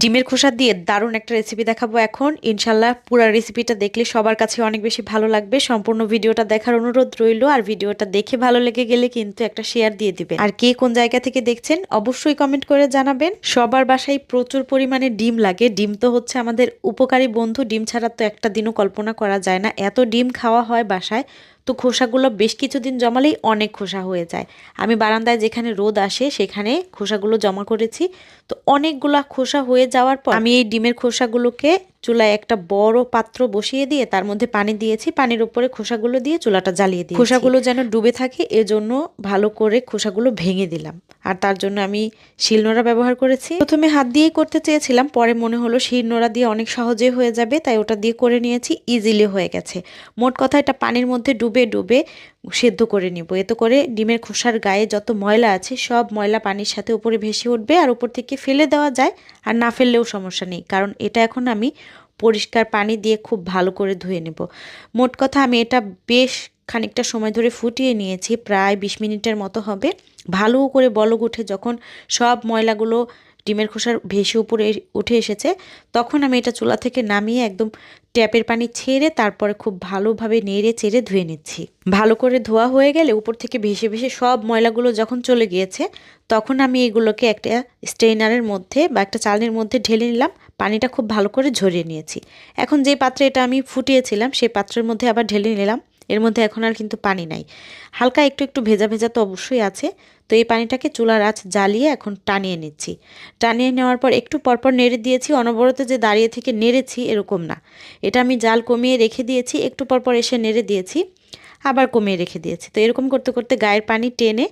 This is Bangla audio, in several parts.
ডিমের খোসা দিয়ে দারুণ একটা রেসিপি দেখাবো এখন। ইনশাল্লাহ পুরো রেসিপিটা দেখলে সবার কাছে অনেক বেশি ভালো লাগবে। সম্পূর্ণ ভিডিওটা দেখার অনুরোধ রইল। আর ভিডিওটা দেখে ভালো লেগে গেলে কিন্তু একটা শেয়ার দিয়ে দিবেন। আর কে কোন জায়গা থেকে দেখছেন অবশ্যই কমেন্ট করে জানাবেন। সবার বাসায় প্রচুর পরিমাণে ডিম লাগে। ডিম তো হচ্ছে আমাদের উপকারী বন্ধু। ডিম ছাড়া তো একটা দিনও কল্পনা করা যায় না, এত ডিম খাওয়া হয় বাসায়। তো খোসাগুলো বেশ কিছুদিন জমালেই অনেক খোসা হয়ে যায়। আমি বারান্দায় যেখানে রোদ আসে সেখানে খোসাগুলো জমা করেছি। তো অনেকগুলা খোসা হয়ে যাওয়ার পর আমি এই ডিমের খোসাগুলোকে চুলায় একটা বড় পাত্র বসিয়ে দিয়ে তার মধ্যে পানি দিয়েছি। পানির উপরে খোসাগুলো দিয়ে চুলাটা জ্বালিয়ে দিয়েছি। খোসাগুলো যেন ডুবে থাকে এজন্য ভালো করে খোসাগুলো ভেঙে দিলাম। আর তার জন্য আমি শিলনোড়া ব্যবহার করেছি। প্রথমে হাত দিয়েই করতে চেয়েছিলাম, পরে মনে হলো শিলনোড়া দিয়ে অনেক সহজে হয়ে যাবে, তাই ওটা দিয়ে করে নিয়েছি। ইজিলি হয়ে গেছে। মোট কথা এটা পানির মধ্যে ডুবে ডুবে সেদ্ধ করে নিব। এতে করে ডিমের খোসার গায়ে যত ময়লা আছে সব ময়লা পানির সাথে উপরে ভেসে উঠবে। আর উপর থেকে ফেলে দেওয়া যায়, আর না ফেললেও সমস্যা নেই, কারণ এটা এখন আমি পরিষ্কার পানি দিয়ে খুব ভালো করে ধুয়ে নেব। মোট কথা আমি এটা বেশ খানিকটা সময় ধরে ফুটিয়ে নিয়েছি, প্রায় 20 মিনিটের মতো হবে। ভালো করে বলক উঠে যখন সব ময়লাগুলো ডিমের খোসার ভেসে উপরে উঠে এসেছে, তখন আমি এটা চুলা থেকে নামিয়ে একদম ট্যাপের পানি ছেড়ে তারপরে খুব ভালোভাবে নেড়ে চেড়ে ধুয়ে নিচ্ছি। ভালো করে ধোয়া হয়ে গেলে উপর থেকে ভেসে ভেসে সব ময়লাগুলো যখন চলে গিয়েছে, তখন আমি এগুলোকে একটা স্ট্রেনারের মধ্যে বা একটা চালনির মধ্যে ঢেলে নিলাম। পানিটা খুব ভালো করে ঝরিয়ে নিয়েছি। এখন যে পাত্রে এটা আমি ফুটিয়েছিলাম সেই পাত্রের মধ্যে আবার ঢেলে নিলাম। এর মধ্যে এখন আর কিন্তু পানি নাই, হালকা একটু একটু ভেজা ভেজা তো অবশ্যই আছে। তো এই পানিটাকে চুলার আঁচ জ্বালিয়ে এখন টানিয়ে নিচ্ছি। টানিয়ে নেওয়ার পর একটু পরপর নেড়ে দিয়েছি। অনবরত যে দাঁড়িয়ে থেকে নেড়েছি এরকম না, এটা আমি জাল কমিয়ে রেখে দিয়েছি, একটু পরপর এসে নেড়ে দিয়েছি, আবার কমিয়ে রেখে দিয়েছি। তো এরকম করতে করতে গায়ের পানি টেনে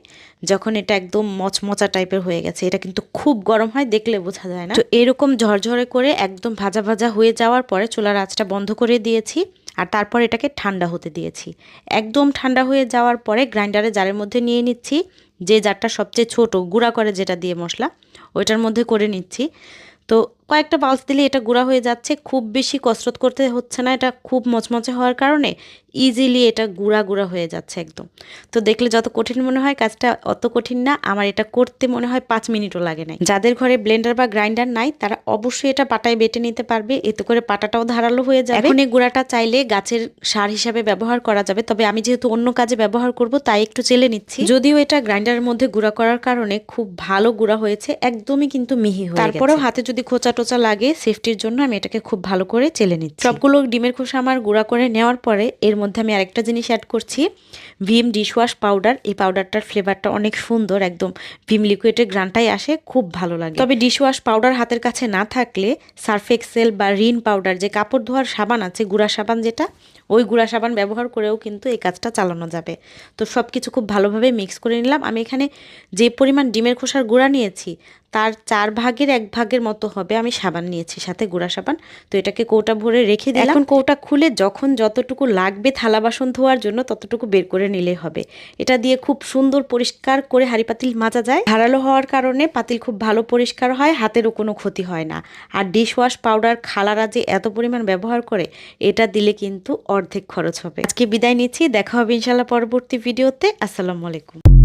যখন এটা একদম মচমচা টাইপের হয়ে গেছে, এটা কিন্তু খুব গরম হয়, দেখলে বোঝা যায় না। তো এরকম ঝরঝরে করে একদম ভাজা ভাজা হয়ে যাওয়ার পরে চুলার আঁচটা বন্ধ করে দিয়েছি। আর তারপর এটাকে ঠান্ডা হতে দিয়েছি। একদম ঠান্ডা হয়ে যাওয়ার পরে গ্রাইন্ডারে জারের মধ্যে নিয়ে নিচ্ছি। যে জারটা সবচেয়ে ছোট গুঁড়া করে যেটা দিয়ে মশলা, ওইটার মধ্যে করে নিচ্ছি। তো কয়েকটা পালস দিলে এটা গুঁড়া হয়ে যাচ্ছে, খুব বেশি কসরত করতে হচ্ছে না। এটা খুব মচমচে হওয়ার কারণে ইজিলি এটা গুঁড়া গুঁড়া হয়ে যাচ্ছে একদম। তো দেখলে যত কঠিন মনে হয় কাজটা অত কঠিন না। আমার এটা করতে মনে হয় 5 মিনিটও লাগে না। যাদের ঘরে ব্লেন্ডার বা গ্রাইন্ডার নাই তারা অবশ্যই এটা পাটায় বেটে নিতে পারবে, এতে করে পাটাটাও ধারালো হয়ে যাবে। এখন এই গুঁড়াটা চাইলে গাছের সার হিসাবে ব্যবহার করা যাবে, তবে আমি যেহেতু অন্য কাজে ব্যবহার করব তাই একটু চেলে নিচ্ছি। যদিও এটা গ্রাইন্ডারের মধ্যে গুঁড়া করার কারণে খুব ভালো গুঁড়া হয়েছে, একদমই কিন্তু মিহি হয়ে গেছে। তারপরেও হাতে যদি খোঁচা টোচা লাগে সেফটির জন্য আমি এটাকে খুব ভালো করে চেলে নিচ্ছি। সবগুলো ডিমের খোসা আমার গুঁড়া করে নেওয়ার পরে এর মধ্যে আমি আরেকটা জিনিস অ্যাড করছি, ভিম ডিশওয়াশ পাউডার। এই পাউডারটার ফ্লেভারটা অনেক সুন্দর, একদম ভিম লিকুইডের গ্রানটাই আসে, খুব ভালো লাগে। তবে ডিশওয়াশ পাউডার হাতের কাছে না থাকলে সার্ফ এক্সেল বা রিন পাউডার, যে কাপড় ধোয়ার সাবান আছে, গুঁড়া সাবান যেটা, ওই গুঁড়া সাবান ব্যবহার করেও কিন্তু এই কাজটা চালানো যাবে। তো সব কিছু খুব ভালোভাবে মিক্স করে নিলাম। আমি এখানে যে পরিমাণ ডিমের খোসার গুঁড়া নিয়েছি তার 4 ভাগের 1 ভাগের মতো হবে আমি সাবান নিয়েছি, সাথে গুঁড়া সাবান। তো এটাকে কৌটা ভরে রেখে দিলাম। এখন কৌটা খুলে যখন যতটুকু লাগবে থালা বাসন ধোয়ার জন্য ততটুকু বের করে নিলেই হবে। এটা দিয়ে খুব সুন্দর পরিষ্কার করে হাঁড়ি পাতিল মাজা যায়। ধারালো হওয়ার কারণে পাতিল খুব ভালো পরিষ্কার হয়, হাতেরও কোনো ক্ষতি হয় না। আর ডিশওয়াশ পাউডার খালারা যে এত পরিমাণ ব্যবহার করে, এটা দিলে কিন্তু অর্ধেক খরচ হবে। আজকে বিদায় নিচ্ছি, দেখা হবে ইনশাল্লাহ পরবর্তী ভিডিওতে। আসসালামু আলাইকুম।